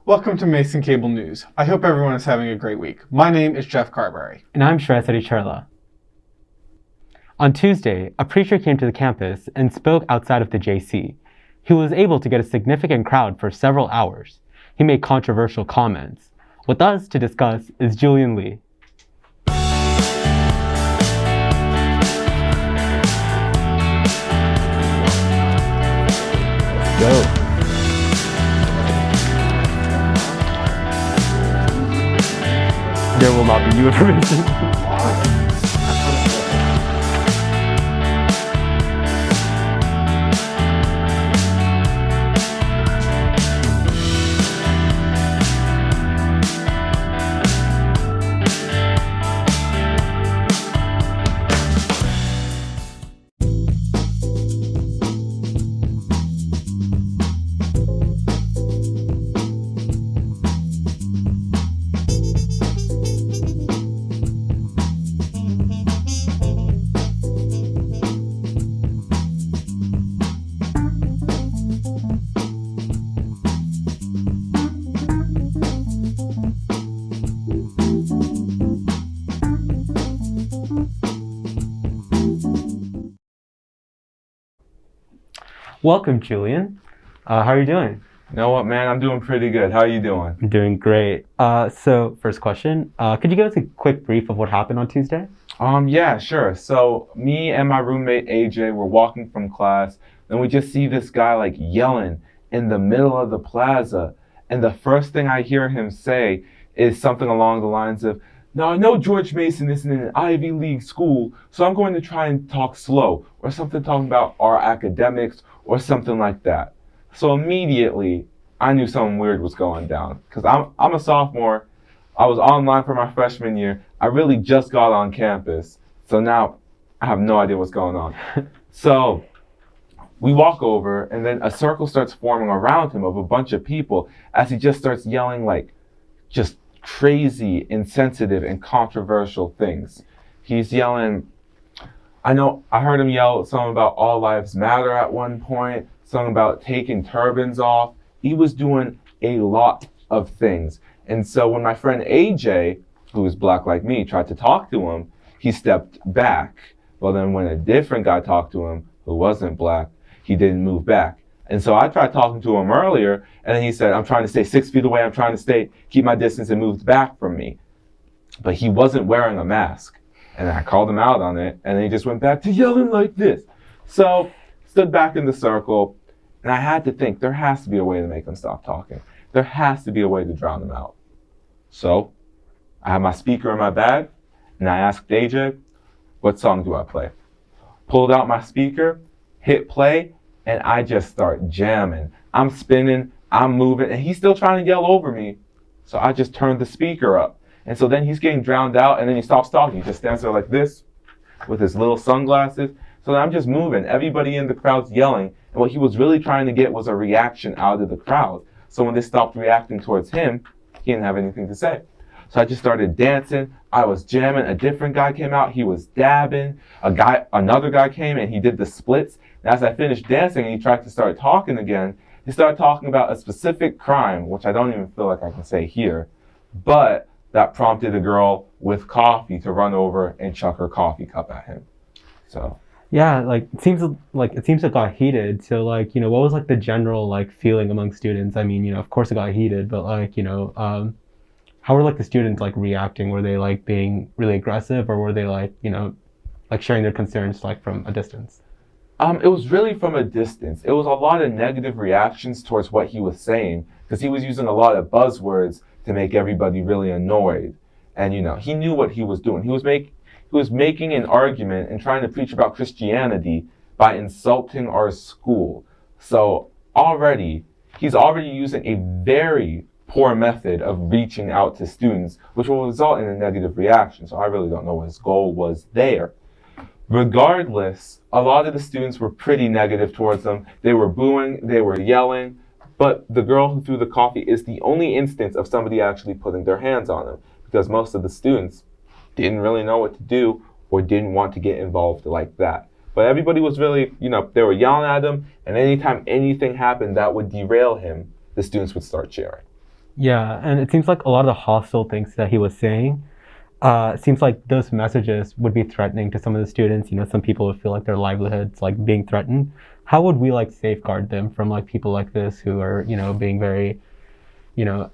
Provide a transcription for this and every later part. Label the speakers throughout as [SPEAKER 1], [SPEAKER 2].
[SPEAKER 1] Welcome to Mason Cable News. I hope everyone is having a great week. My name is Jeff Carberry.
[SPEAKER 2] And I'm Shreyas Adicherla. On Tuesday, a preacher came to the campus and spoke outside of the JC. He was able to get a significant crowd for several hours. He made controversial comments. With us to discuss is Julian Lee. Go. There will not be new information. Welcome, Julian. How are you doing?
[SPEAKER 3] You know what, man? I'm doing pretty good. How are you doing?
[SPEAKER 2] I'm doing great. So first question, could you give us a quick brief of what happened on Tuesday?
[SPEAKER 3] Yeah, sure. So me and my roommate AJ were walking from class, and we just see this guy like yelling in the middle of the plaza. And the first thing I hear him say is something along the lines of, "Now I know George Mason isn't in an Ivy League school, so I'm going to try and talk slow," or something talking about our academics or something like that. So immediately I knew something weird was going down because I'm a sophomore. I was online for my freshman year. I really just got on campus. So now I have no idea what's going on. So we walk over and then a circle starts forming around him of a bunch of people as he just starts yelling like just crazy, insensitive, and controversial things. He's yelling, I heard him yell something about all lives matter at one point, something about taking turbans off. He was doing a lot of things. And so when my friend AJ, who is black like me, tried to talk to him, he stepped back. Well, then when a different guy talked to him who wasn't black, he didn't move back. And so I tried talking to him earlier, and then he said, "I'm trying to stay 6 feet away. I'm trying to keep my distance," and moved back from me. But he wasn't wearing a mask. And I called him out on it, and then he just went back to yelling like this. So stood back in the circle, and I had to think, there has to be a way to make him stop talking. There has to be a way to drown him out. So I had my speaker in my bag, and I asked AJ, "What song do I play?" Pulled out my speaker, hit play, and I just start jamming. I'm spinning, I'm moving, and he's still trying to yell over me. So I just turned the speaker up. And so then he's getting drowned out, and then he stops talking. He just stands there like this with his little sunglasses. So then I'm just moving. Everybody in the crowd's yelling. And what he was really trying to get was a reaction out of the crowd. So when they stopped reacting towards him, he didn't have anything to say. So I just started dancing. I was jamming. A different guy came out. He was dabbing. Another guy came and he did the splits. And as I finished dancing and he tried to start talking again, he started talking about a specific crime, which I don't even feel like I can say here. But that prompted a girl with coffee to run over and chuck her coffee cup at him. So
[SPEAKER 2] yeah, it seems it got heated. So what was the general feeling among students? I mean, of course it got heated, but how were the students reacting? Were they being really aggressive, or were they sharing their concerns from a distance?
[SPEAKER 3] It was really from a distance. It was a lot of negative reactions towards what he was saying because he was using a lot of buzzwords to make everybody really annoyed. And he knew what he was doing. He was making an argument and trying to preach about Christianity by insulting our school. So he's already using a very poor method of reaching out to students, which will result in a negative reaction. So I really don't know what his goal was there. Regardless, a lot of the students were pretty negative towards him. They were booing, they were yelling. But the girl who threw the coffee is the only instance of somebody actually putting their hands on him, because most of the students didn't really know what to do or didn't want to get involved like that. But everybody was really, they were yelling at him, and anytime anything happened that would derail him, the students would start cheering.
[SPEAKER 2] Yeah, and it seems like a lot of the hostile things that he was saying, it seems like those messages would be threatening to some of the students. You know, some people would feel like their livelihoods like being threatened. How would we like safeguard them from like people like this who are, you know, being very, you know,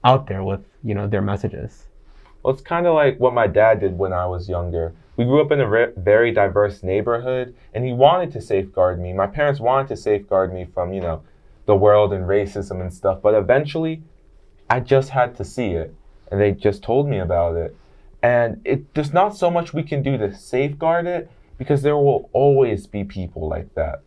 [SPEAKER 2] out there with, you know, their messages?
[SPEAKER 3] Well, it's kind of like what my dad did when I was younger. We grew up in a very diverse neighborhood, and he wanted to safeguard me. My parents wanted to safeguard me from, the world and racism and stuff. But eventually, I just had to see it, and they just told me about it. And there's not so much we can do to safeguard it, because there will always be people like that.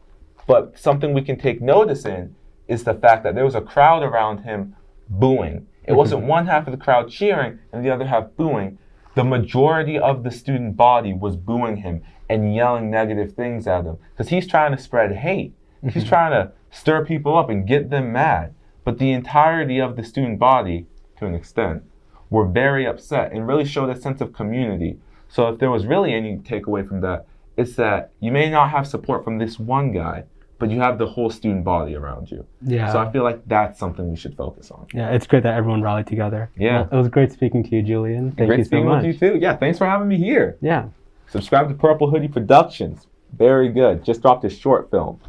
[SPEAKER 3] But something we can take notice in is the fact that there was a crowd around him booing. It wasn't one half of the crowd cheering and the other half booing. The majority of the student body was booing him and yelling negative things at him because he's trying to spread hate. He's trying to stir people up and get them mad. But the entirety of the student body, to an extent, were very upset and really showed a sense of community. So if there was really any takeaway from that, it's that you may not have support from this one guy, but you have the whole student body around you.
[SPEAKER 2] Yeah.
[SPEAKER 3] So I feel like that's something we should focus on.
[SPEAKER 2] Yeah, it's great that everyone rallied together.
[SPEAKER 3] Yeah.
[SPEAKER 2] Well, it was great speaking to you, Julian. Thank
[SPEAKER 3] Great
[SPEAKER 2] you so
[SPEAKER 3] speaking
[SPEAKER 2] much.
[SPEAKER 3] with you too. Yeah, thanks for having me here.
[SPEAKER 2] Yeah.
[SPEAKER 3] Subscribe to Purple Hoodie Productions. Very good. Just dropped a short film.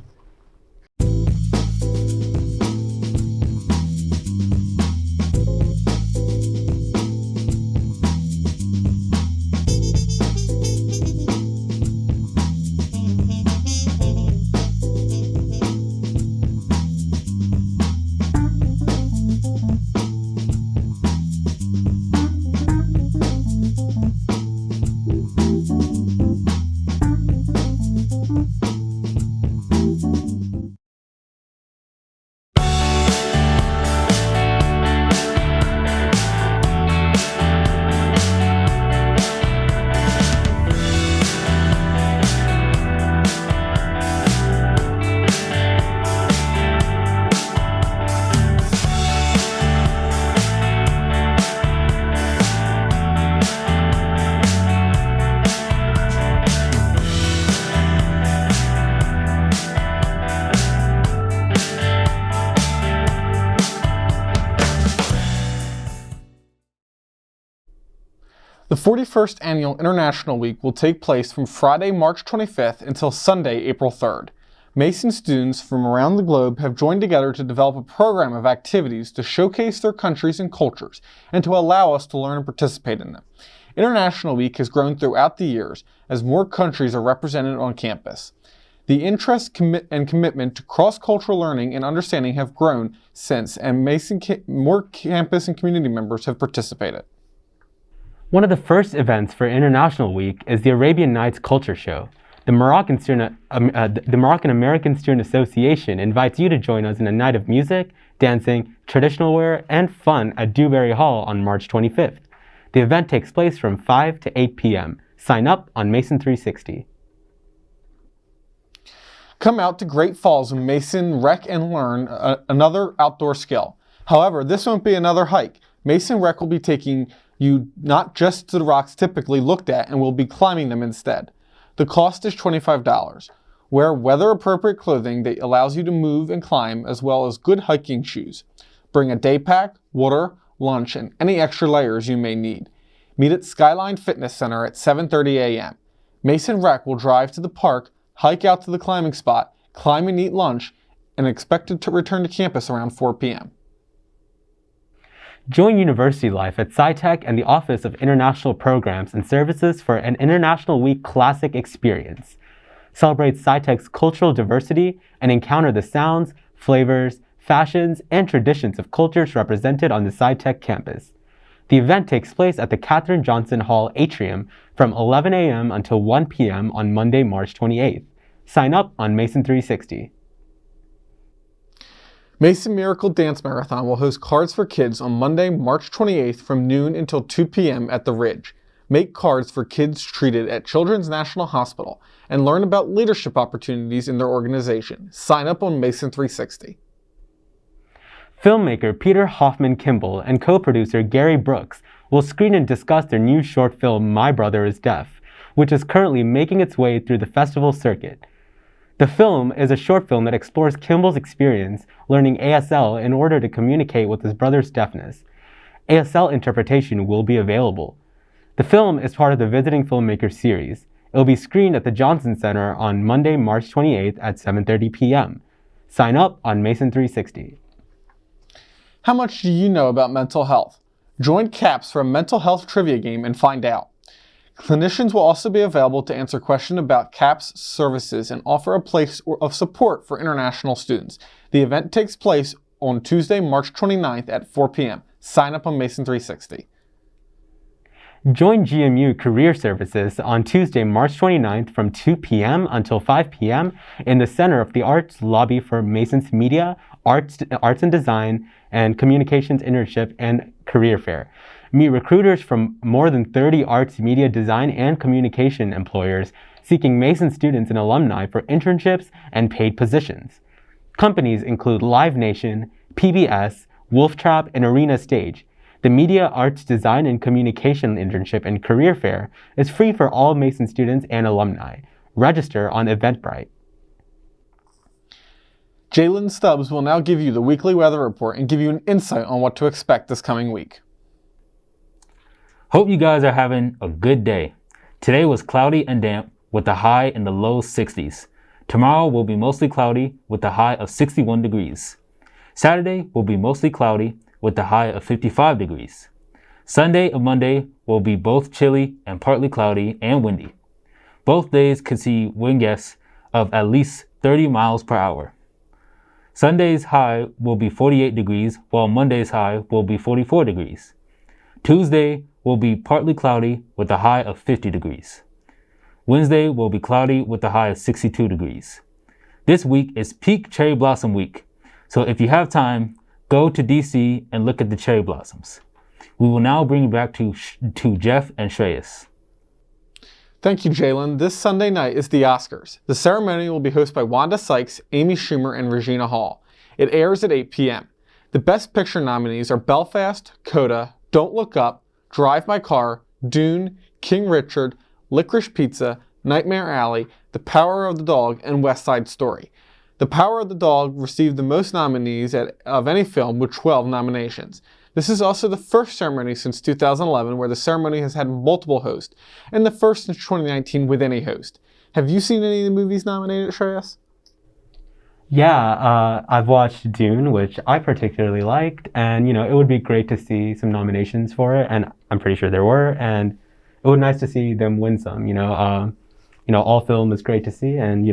[SPEAKER 1] The 41st Annual International Week will take place from Friday, March 25th until Sunday, April 3rd. Mason students from around the globe have joined together to develop a program of activities to showcase their countries and cultures and to allow us to learn and participate in them. International Week has grown throughout the years as more countries are represented on campus. The interest and commitment to cross-cultural learning and understanding have grown since, and more campus and community members have participated.
[SPEAKER 2] One of the first events for International Week is the Arabian Nights Culture Show. The Moroccan American Student Association invites you to join us in a night of music, dancing, traditional wear, and fun at Dewberry Hall on March 25th. The event takes place from 5 to 8 p.m. Sign up on Mason 360.
[SPEAKER 1] Come out to Great Falls and Mason Rec and learn another outdoor skill. However, this won't be another hike. Mason Rec will be taking you not just to the rocks typically looked at and will be climbing them instead. The cost is $25. Wear weather-appropriate clothing that allows you to move and climb, as well as good hiking shoes. Bring a day pack, water, lunch, and any extra layers you may need. Meet at Skyline Fitness Center at 7:30 a.m. Mason Rec will drive to the park, hike out to the climbing spot, climb and eat lunch, and expected to return to campus around 4 p.m.
[SPEAKER 2] Join university life at SciTech and the Office of International Programs and Services for an International Week Classic experience. Celebrate SciTech's cultural diversity and encounter the sounds, flavors, fashions, and traditions of cultures represented on the SciTech campus. The event takes place at the Katherine Johnson Hall Atrium from 11 a.m. until 1 p.m. on Monday, March 28th. Sign up on Mason 360.
[SPEAKER 1] Mason Miracle Dance Marathon will host Cards for Kids on Monday, March 28th from noon until 2 p.m. at the Ridge. Make cards for kids treated at Children's National Hospital and learn about leadership opportunities in their organization. Sign up on Mason 360.
[SPEAKER 2] Filmmaker Peter Hoffman Kimball and co-producer Gary Brooks will screen and discuss their new short film My Brother is Deaf, which is currently making its way through the festival circuit. The film is a short film that explores Kimball's experience learning ASL in order to communicate with his brother's deafness. ASL interpretation will be available. The film is part of the Visiting Filmmaker series. It will be screened at the Johnson Center on Monday, March 28th at 7:30 p.m. Sign up on Mason 360.
[SPEAKER 1] How much do you know about mental health? Join CAPS for a mental health trivia game and find out. Clinicians will also be available to answer questions about CAPS services and offer a place of support for international students. The event takes place on Tuesday, March 29th at 4 p.m. Sign up on Mason 360.
[SPEAKER 2] Join GMU Career Services on Tuesday, March 29th from 2 p.m. until 5 p.m. in the Center of the Arts lobby for Mason's Media, Arts and Design, and Communications Internship and Career Fair. Meet recruiters from more than 30 arts, media, design, and communication employers seeking Mason students and alumni for internships and paid positions. Companies include Live Nation, PBS, Wolf Trap, and Arena Stage. The Media, Arts, Design, and Communication Internship and Career Fair is free for all Mason students and alumni. Register on Eventbrite.
[SPEAKER 1] Jalen Stubbs will now give you the weekly weather report and give you an insight on what to expect this coming week.
[SPEAKER 4] Hope you guys are having a good day. Today was cloudy and damp with a high in the low 60s. Tomorrow will be mostly cloudy with a high of 61 degrees. Saturday will be mostly cloudy with a high of 55 degrees. Sunday and Monday will be both chilly and partly cloudy and windy. Both days could see wind gusts of at least 30 miles per hour. Sunday's high will be 48 degrees, while Monday's high will be 44 degrees. Tuesday will be partly cloudy with a high of 50 degrees. Wednesday will be cloudy with a high of 62 degrees. This week is peak cherry blossom week, so if you have time, go to DC and look at the cherry blossoms. We will now bring it back to Jeff and Shreyas.
[SPEAKER 1] Thank you, Jalen. This Sunday night is the Oscars. The ceremony will be hosted by Wanda Sykes, Amy Schumer, and Regina Hall. It airs at 8 p.m. The Best Picture nominees are Belfast, Coda, Don't Look Up, Drive My Car, Dune, King Richard, Licorice Pizza, Nightmare Alley, The Power of the Dog, and West Side Story. The Power of the Dog received the most nominees of any film with 12 nominations. This is also the first ceremony since 2011 where the ceremony has had multiple hosts, and the first since 2019 with any host. Have you seen any of the movies nominated, Shreyas?
[SPEAKER 2] Yeah, I've watched Dune, which I particularly liked, and it would be great to see some nominations for it, and I'm pretty sure there were, and it would be nice to see them win some. All film is great to see, and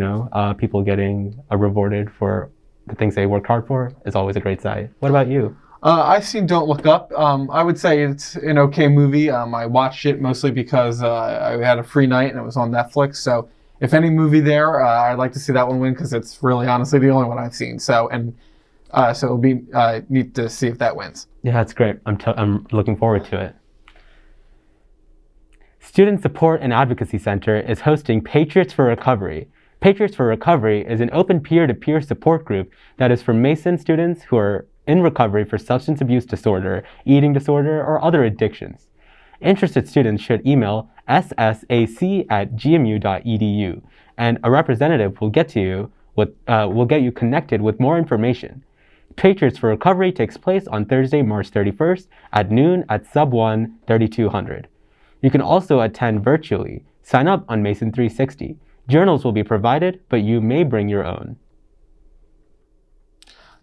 [SPEAKER 2] people getting rewarded for the things they work hard for is always a great sight. What about you?
[SPEAKER 1] I've seen Don't Look Up. I would say it's an okay movie. I watched it mostly because I had a free night and it was on Netflix. So if any movie there, I'd like to see that one win because it's really honestly the only one I've seen. So it'll be neat to see if that wins.
[SPEAKER 2] Yeah, that's great. I'm looking forward to it. Student Support and Advocacy Center is hosting Patriots for Recovery. Patriots for Recovery is an open peer-to-peer support group that is for Mason students who are in recovery for substance abuse disorder, eating disorder, or other addictions. Interested students should email ssac@gmu.edu, and a representative will get you connected with more information. Patriots for Recovery takes place on Thursday, March 31st at noon at Sub 1, 3200. You can also attend virtually. Sign up on Mason 360. Journals will be provided, but you may bring your own.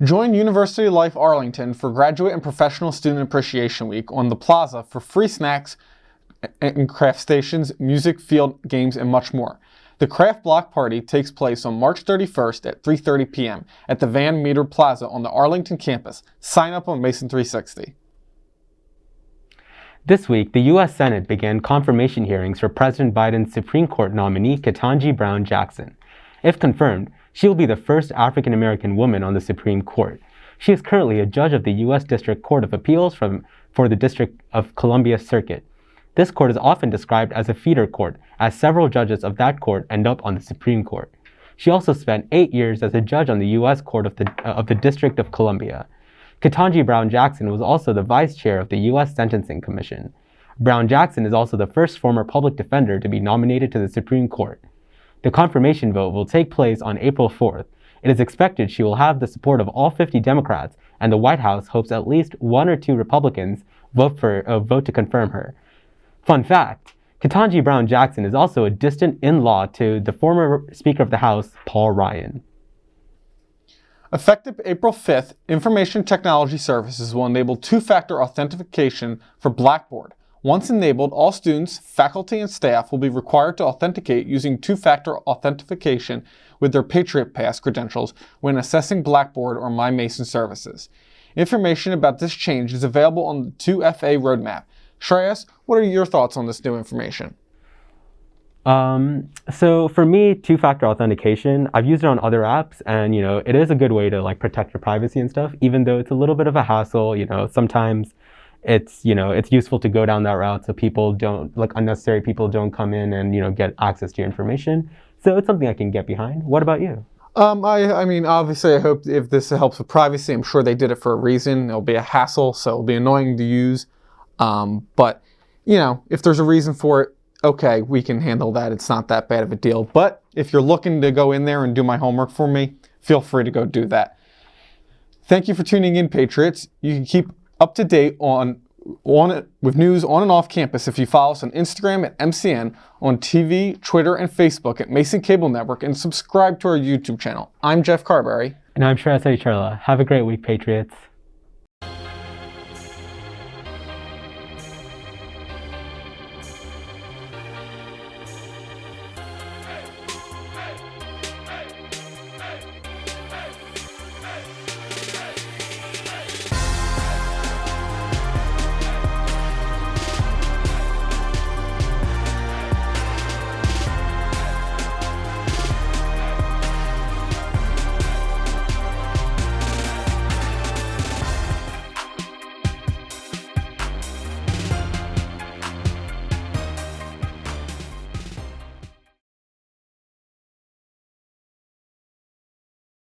[SPEAKER 1] Join University Life Arlington for Graduate and Professional Student Appreciation Week on the Plaza for free snacks and craft stations, music, field games, and much more. The Craft Block Party takes place on March 31st at 3:30 p.m. at the Van Meter Plaza on the Arlington campus. Sign up on Mason 360.
[SPEAKER 2] This week, the U.S. Senate began confirmation hearings for President Biden's Supreme Court nominee, Ketanji Brown Jackson. If confirmed, she will be the first African-American woman on the Supreme Court. She is currently a judge of the U.S. District Court of Appeals for the District of Columbia Circuit. This court is often described as a feeder court, as several judges of that court end up on the Supreme Court. She also spent 8 years as a judge on the U.S. Court of the District of Columbia. Ketanji Brown Jackson was also the vice chair of the U.S. Sentencing Commission. Brown Jackson is also the first former public defender to be nominated to the Supreme Court. The confirmation vote will take place on April 4th. It is expected she will have the support of all 50 Democrats, and the White House hopes at least 1 or 2 Republicans vote to confirm her. Fun fact, Ketanji Brown Jackson is also a distant in-law to the former Speaker of the House, Paul Ryan.
[SPEAKER 1] Effective April 5th, Information Technology Services will enable two-factor authentication for Blackboard. Once enabled, all students, faculty, and staff will be required to authenticate using two-factor authentication with their Patriot Pass credentials when accessing Blackboard or MyMason services. Information about this change is available on the 2FA roadmap. Shreyas, what are your thoughts on this new information?
[SPEAKER 2] So for me, two-factor authentication, I've used it on other apps, and it is a good way to like protect your privacy and stuff, even though it's a little bit of a hassle. Sometimes it's useful to go down that route so people don't, like unnecessary people don't come in and get access to your information. So it's something I can get behind. What about you?
[SPEAKER 1] I mean, obviously, I hope if this helps with privacy, I'm sure they did it for a reason. It'll be a hassle, so it'll be annoying to use. But if there's a reason for it, okay, we can handle that. It's not that bad of a deal. But if you're looking to go in there and do my homework for me, feel free to go do that. Thank you for tuning in, Patriots. You can keep up to date with news on and off campus if you follow us on Instagram at MCN, on TV, Twitter, and Facebook at Mason Cable Network, and subscribe to our YouTube channel. I'm Jeff Carberry.
[SPEAKER 2] And I'm Shreyas Adicherla. Have a great week, Patriots.